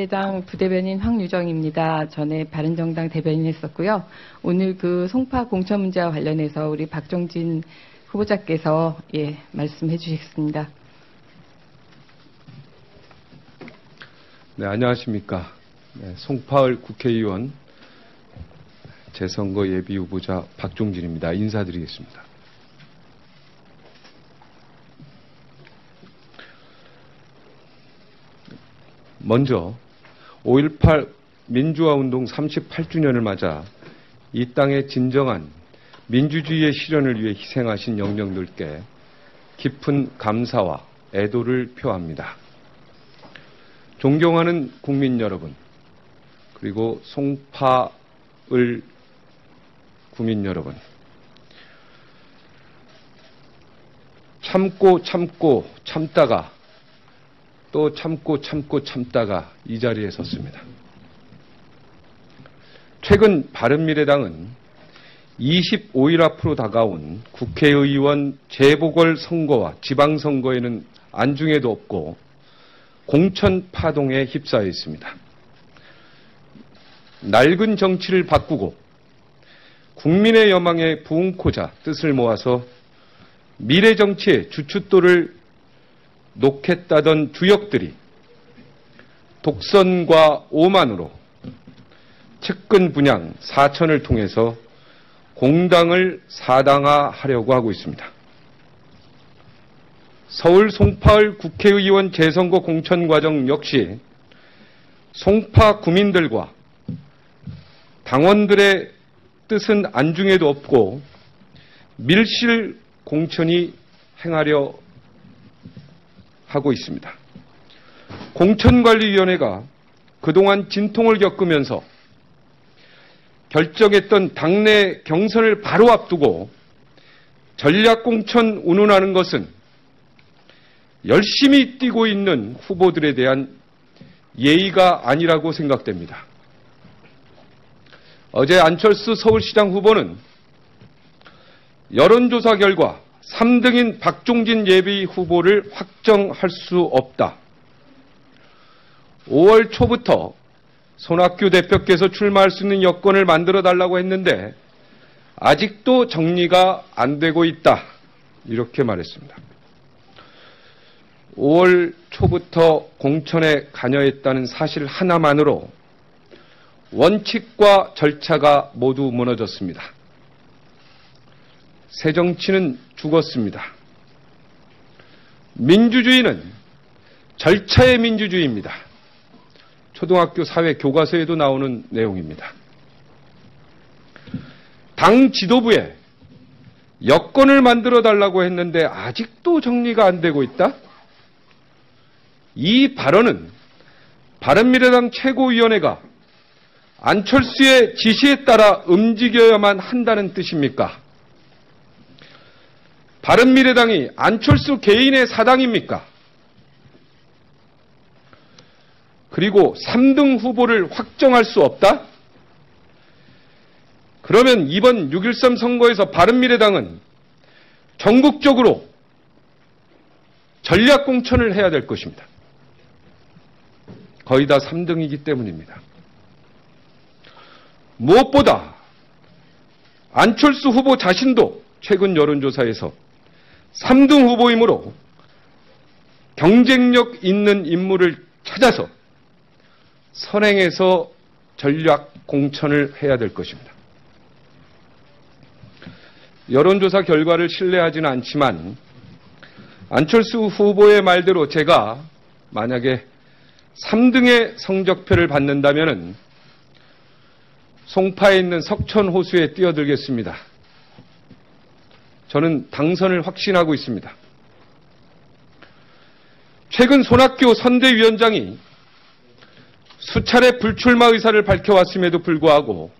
당 부대변인 황유정입니다. 전에 바른정당 대변인 했었고요. 오늘 그 송파 공천 문제와 관련해서 우리 박종진 후보자께서 말씀해 주시겠습니다. 네, 안녕하십니까. 네, 송파을 국회의원 재선거 예비 후보자 박종진입니다. 인사드리겠습니다. 먼저 5.18 민주화운동 38주년을 맞아 이 땅의 진정한 민주주의의 실현을 위해 희생하신 영령들께 깊은 감사와 애도를 표합니다. 존경하는 국민 여러분, 그리고 송파을 구민 여러분, 참고 참다가 또 참다가 이 자리에 섰습니다. 최근 바른미래당은 25일 앞으로 다가온 국회의원 재보궐선거와 지방선거에는 안중에도 없고 공천 파동에 휩싸여 있습니다. 낡은 정치를 바꾸고 국민의 여망에 부응코자 뜻을 모아서 미래 정치의 주춧돌을 놓겠다던 주역들이 독선과 오만으로 측근 분양 4천을 통해서 공당을 사당화하려고 하고 있습니다. 서울 송파을 국회의원 재선거 공천 과정 역시 송파 구민들과 당원들의 뜻은 안중에도 없고 밀실 공천이 행하려 하고 있습니다. 공천관리위원회가 그동안 진통을 겪으면서 결정했던 당내 경선을 바로 앞두고 전략공천 운운하는 것은 열심히 뛰고 있는 후보들에 대한 예의가 아니라고 생각됩니다. 어제 안철수 서울시장 후보는 여론조사 결과 3등인 박종진 예비 후보를 확정할 수 없다. 5월 초부터 손학규 대표께서 출마할 수 있는 여건을 만들어 달라고 했는데 아직도 정리가 안 되고 있다. 이렇게 말했습니다. 5월 초부터 공천에 관여했다는 사실 하나만으로 원칙과 절차가 모두 무너졌습니다. 새정치는 죽었습니다. 민주주의는 절차의 민주주의입니다. 초등학교 사회 교과서에도 나오는 내용입니다. 당 지도부에 여건을 만들어 달라고 했는데 아직도 정리가 안 되고 있다? 이 발언은 바른미래당 최고위원회가 안철수의 지시에 따라 움직여야만 한다는 뜻입니까? 바른미래당이 안철수 개인의 사당입니까? 그리고 3등 후보를 확정할 수 없다? 그러면 이번 6.13 선거에서 바른미래당은 전국적으로 전략공천을 해야 될 것입니다. 거의 다 3등이기 때문입니다. 무엇보다 안철수 후보 자신도 최근 여론조사에서 3등 후보이므로 경쟁력 있는 인물을 찾아서 선행해서 전략 공천을 해야 될 것입니다. 여론조사 결과를 신뢰하지는 않지만 안철수 후보의 말대로 제가 만약에 3등의 성적표를 받는다면 송파에 있는 석천호수에 뛰어들겠습니다. 저는 당선을 확신하고 있습니다. 최근 손학규 선대위원장이 수차례 불출마 의사를 밝혀왔음에도 불구하고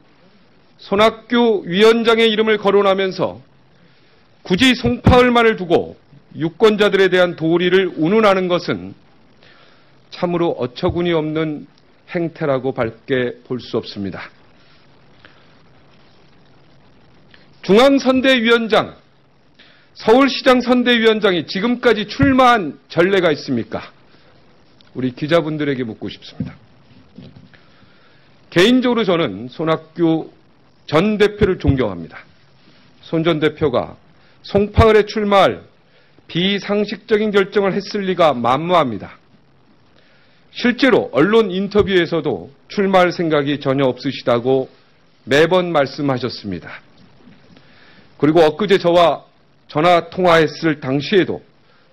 손학규 위원장의 이름을 거론하면서 굳이 송파을만을 두고 유권자들에 대한 도리를 운운하는 것은 참으로 어처구니 없는 행태라고 밝게 볼 수 없습니다. 중앙선대위원장, 서울시장 선대위원장이 지금까지 출마한 전례가 있습니까? 우리 기자분들에게 묻고 싶습니다. 개인적으로 저는 손학규 전 대표를 존경합니다. 손 전 대표가 송파을에 출마할 비상식적인 결정을 했을 리가 만무합니다. 실제로 언론 인터뷰에서도 출마할 생각이 전혀 없으시다고 매번 말씀하셨습니다. 그리고 엊그제 저와 전화 통화했을 당시에도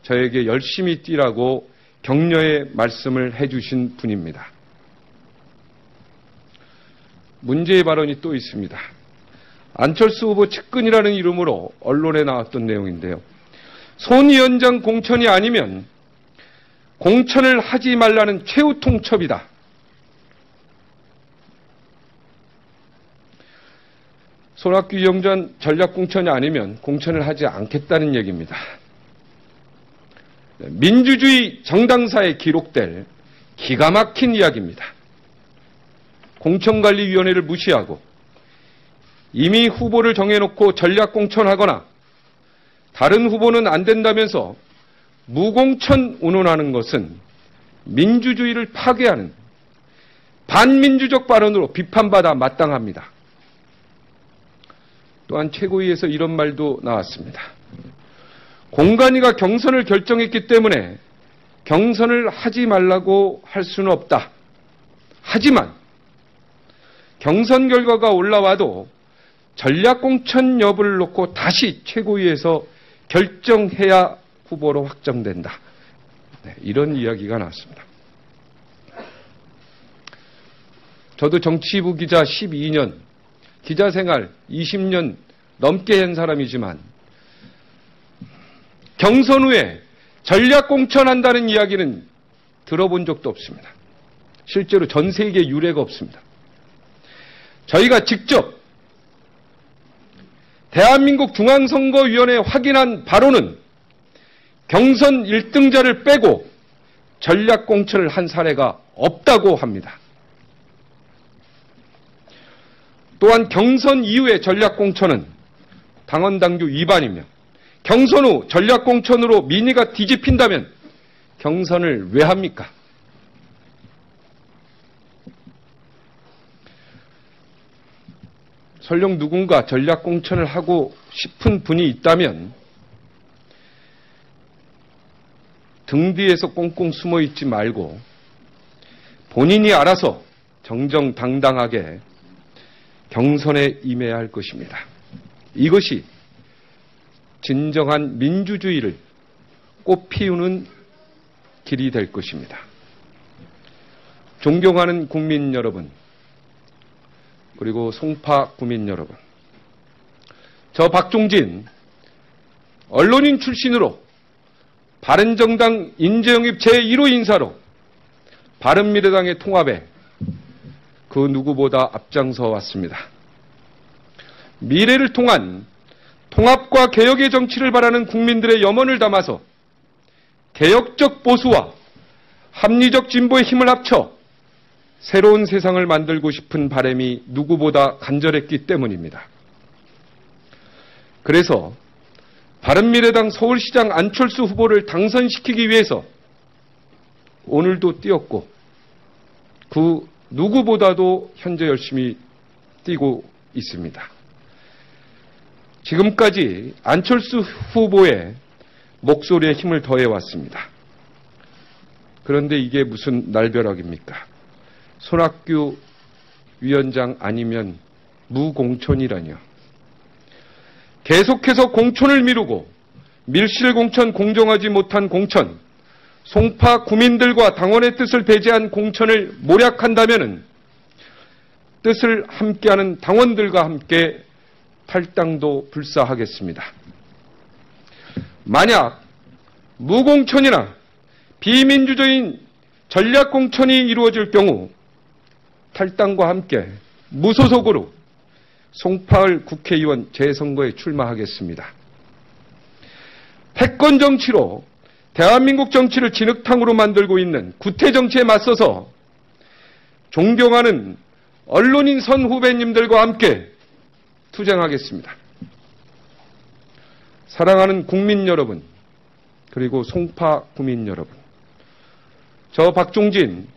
저에게 열심히 뛰라고 격려의 말씀을 해주신 분입니다. 문제의 발언이 또 있습니다. 안철수 후보 측근이라는 이름으로 언론에 나왔던 내용인데요. 손 위원장 공천이 아니면 공천을 하지 말라는 최후 통첩이다. 손학규 위원장 전략 공천이 아니면 공천을 하지 않겠다는 얘기입니다. 민주주의 정당사에 기록될 기가 막힌 이야기입니다. 공천관리위원회를 무시하고 이미 후보를 정해놓고 전략 공천하거나 다른 후보는 안 된다면서 무공천 운운하는 것은 민주주의를 파괴하는 반민주적 발언으로 비판받아 마땅합니다. 또한 최고위에서 이런 말도 나왔습니다. 공관위가 경선을 결정했기 때문에 경선을 하지 말라고 할 수는 없다. 하지만 경선 결과가 올라와도 전략공천 여부를 놓고 다시 최고위에서 결정해야 후보로 확정된다. 네, 이런 이야기가 나왔습니다. 저도 정치부 기자 12년, 기자생활 20년 넘게 한 사람이지만 경선 후에 전략공천한다는 이야기는 들어본 적도 없습니다. 실제로 전 세계에 유례가 없습니다. 저희가 직접 대한민국 중앙선거위원회에 확인한 바로는 경선 1등자를 빼고 전략공천을 한 사례가 없다고 합니다. 또한 경선 이후의 전략공천은 당헌당규 위반이며 경선 후 전략공천으로 민의가 뒤집힌다면 경선을 왜 합니까? 설령 누군가 전략공천을 하고 싶은 분이 있다면 등 뒤에서 꽁꽁 숨어 있지 말고 본인이 알아서 정정당당하게 경선에 임해야 할 것입니다. 이것이 진정한 민주주의를 꽃피우는 길이 될 것입니다. 존경하는 국민 여러분, 그리고 송파 구민 여러분, 저 박종진 언론인 출신으로 바른정당 인재영입 제1호 인사로 바른미래당의 통합에 그 누구보다 앞장서 왔습니다. 미래를 통한 통합과 개혁의 정치를 바라는 국민들의 염원을 담아서 개혁적 보수와 합리적 진보의 힘을 합쳐 새로운 세상을 만들고 싶은 바람이 누구보다 간절했기 때문입니다. 그래서 바른미래당 서울시장 안철수 후보를 당선시키기 위해서 오늘도 뛰었고 그 누구보다도 현재 열심히 뛰고 있습니다. 지금까지 안철수 후보의 목소리에 힘을 더해왔습니다. 그런데 이게 무슨 날벼락입니까? 손학규 위원장 아니면 무공천이라뇨. 계속해서 공천을 미루고 밀실공천, 공정하지 못한 공천, 송파 구민들과 당원의 뜻을 배제한 공천을 모략한다면 뜻을 함께하는 당원들과 함께 탈당도 불사하겠습니다. 만약 무공천이나 비민주적인 전략공천이 이루어질 경우 탈당과 함께 무소속으로 송파을 국회의원 재선거에 출마하겠습니다. 패권 정치로 대한민국 정치를 진흙탕으로 만들고 있는 구태 정치에 맞서서 존경하는 언론인 선 후배님들과 함께 투쟁하겠습니다. 사랑하는 국민 여러분, 그리고 송파 구민 여러분, 저 박종진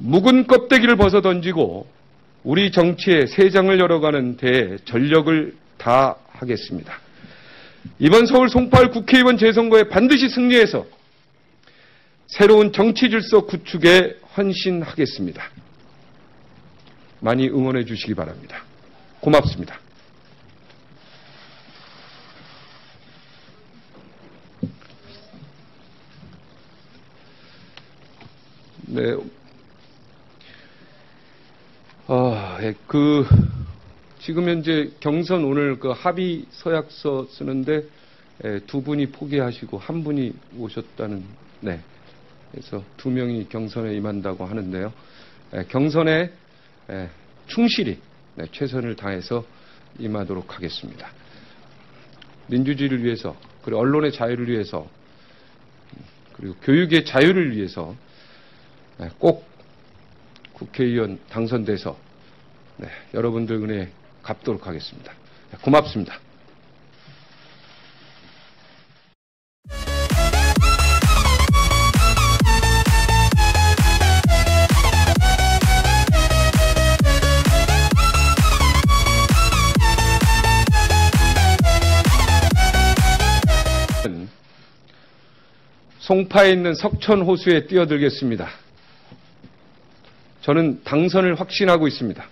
묵은 껍데기를 벗어던지고 우리 정치의 새 장을 열어가는 데에 전력을 다하겠습니다. 이번 서울 송파을 국회의원 재선거에 반드시 승리해서 새로운 정치 질서 구축에 헌신하겠습니다. 많이 응원해 주시기 바랍니다. 고맙습니다. 네. 지금 현재 경선 오늘 합의 서약서 쓰는데 두 분이 포기하시고 한 분이 오셨다는, 그래서 두 명이 경선에 임한다고 하는데요. 경선에 충실히 최선을 다해서 임하도록 하겠습니다. 민주주의를 위해서, 그리고 언론의 자유를 위해서, 그리고 교육의 자유를 위해서 꼭 국회의원 당선돼서 여러분들 은혜 갚도록 하겠습니다. 고맙습니다. 송파에 있는 석천호수에 뛰어들겠습니다. 저는 당선을 확신하고 있습니다.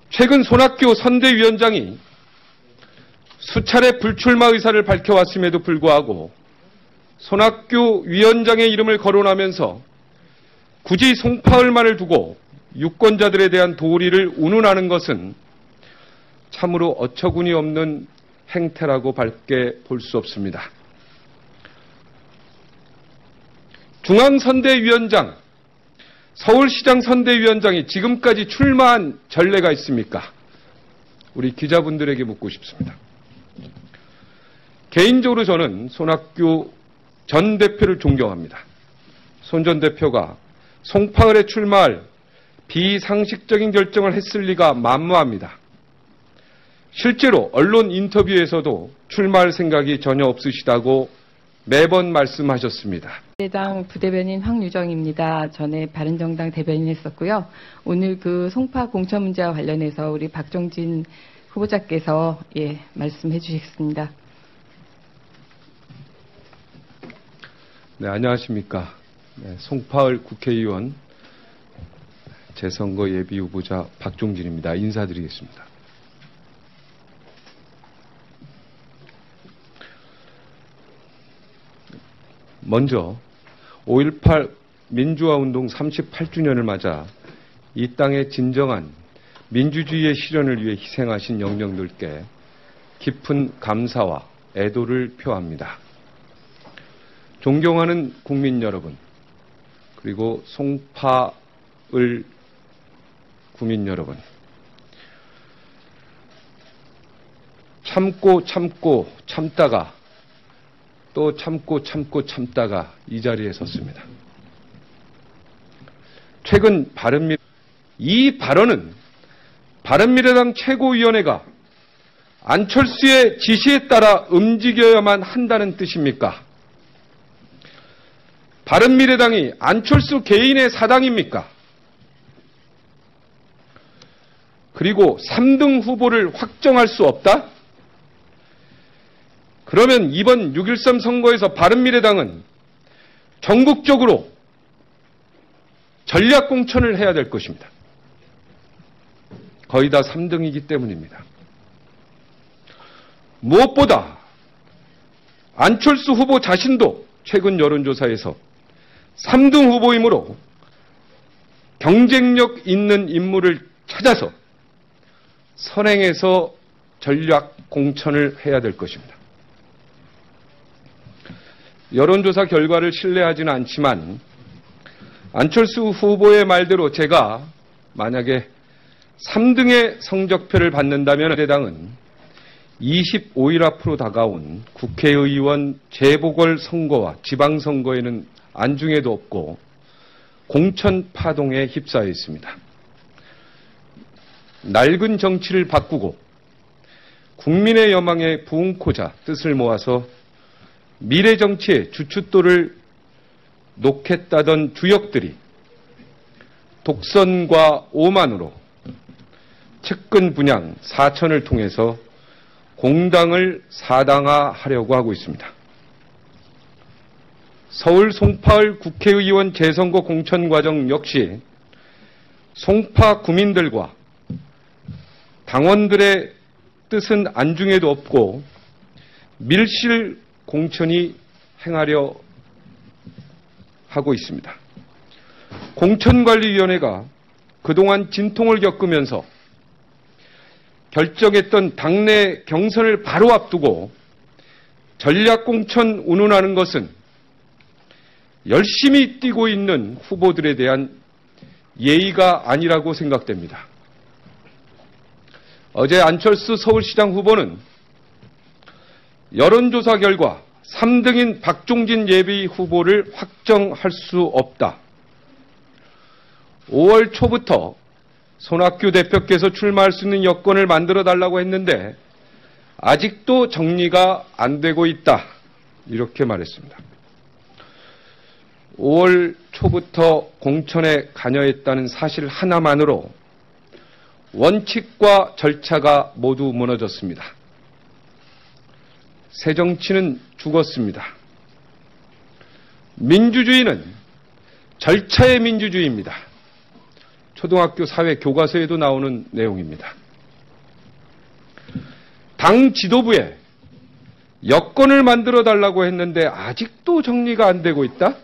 최근 손학규 선대위원장이 수차례 불출마 의사를 밝혀왔음에도 불구하고 손학규 위원장의 이름을 거론하면서 굳이 송파을만을 두고 유권자들에 대한 도리를 운운하는 것은 참으로 어처구니 없는 행태라고 밝게 볼 수 없습니다. 중앙선대위원장, 서울시장 선대위원장이 지금까지 출마한 전례가 있습니까? 우리 기자분들에게 묻고 싶습니다. 개인적으로 저는 손학규 전 대표를 존경합니다. 손 전 대표가 송파을에 출마할 비상식적인 결정을 했을 리가 만무합니다. 실제로 언론 인터뷰에서도 출마할 생각이 전혀 없으시다고 매번 말씀하셨습니다. 당 부대변인 황유정입니다. 전에 바른정당 대변인 했었고요. 오늘 송파 공천 문제와 관련해서 우리 박종진 후보자께서 말씀해 주시겠습니다. 네, 안녕하십니까. 송파을 국회의원 재선거 예비 후보자 박종진입니다. 인사드리겠습니다. 먼저 5.18 민주화운동 38주년을 맞아 이 땅의 진정한 민주주의의 실현을 위해 희생하신 영령들께 깊은 감사와 애도를 표합니다. 존경하는 국민 여러분, 그리고 송파을 구민 여러분, 참고 참다가 또 참다가 이 자리에 섰습니다. 최근 이 발언은 바른미래당 최고위원회가 안철수의 지시에 따라 움직여야만 한다는 뜻입니까? 바른미래당이 안철수 개인의 사당입니까? 그리고 3등 후보를 확정할 수 없다? 그러면 이번 6.13 선거에서 바른미래당은 전국적으로 전략공천을 해야 될 것입니다. 거의 다 3등이기 때문입니다. 무엇보다 안철수 후보 자신도 최근 여론조사에서 3등 후보이므로 경쟁력 있는 인물을 찾아서 선행해서 전략공천을 해야 될 것입니다. 여론조사 결과를 신뢰하지는 않지만 안철수 후보의 말대로 제가 만약에 3등의 성적표를 받는다면 대당은 25일 앞으로 다가온 국회의원 재보궐선거와 지방선거에는 안중에도 없고 공천 파동에 휩싸여 있습니다. 낡은 정치를 바꾸고 국민의 여망에 부응코자 뜻을 모아서 미래 정치의 주춧돌을 놓겠다던 주역들이 독선과 오만으로 측근 분양 4천을 통해서 공당을 사당화하려고 하고 있습니다. 서울 송파을 국회의원 재선거 공천 과정 역시 송파 구민들과 당원들의 뜻은 안중에도 없고 밀실 공천이 행하려 하고 있습니다. 공천관리위원회가 그동안 진통을 겪으면서 결정했던 당내 경선을 바로 앞두고 전략공천 운운하는 것은 열심히 뛰고 있는 후보들에 대한 예의가 아니라고 생각됩니다. 어제 안철수 서울시장 후보는 여론조사 결과 3등인 박종진 예비 후보를 확정할 수 없다. 5월 초부터 손학규 대표께서 출마할 수 있는 여건을 만들어 달라고 했는데 아직도 정리가 안 되고 있다. 이렇게 말했습니다. 5월 초부터 공천에 관여했다는 사실 하나만으로 원칙과 절차가 모두 무너졌습니다. 새정치는 죽었습니다. 민주주의는 절차의 민주주의입니다. 초등학교 사회 교과서에도 나오는 내용입니다. 당 지도부에 여건을 만들어 달라고 했는데 아직도 정리가 안 되고 있다?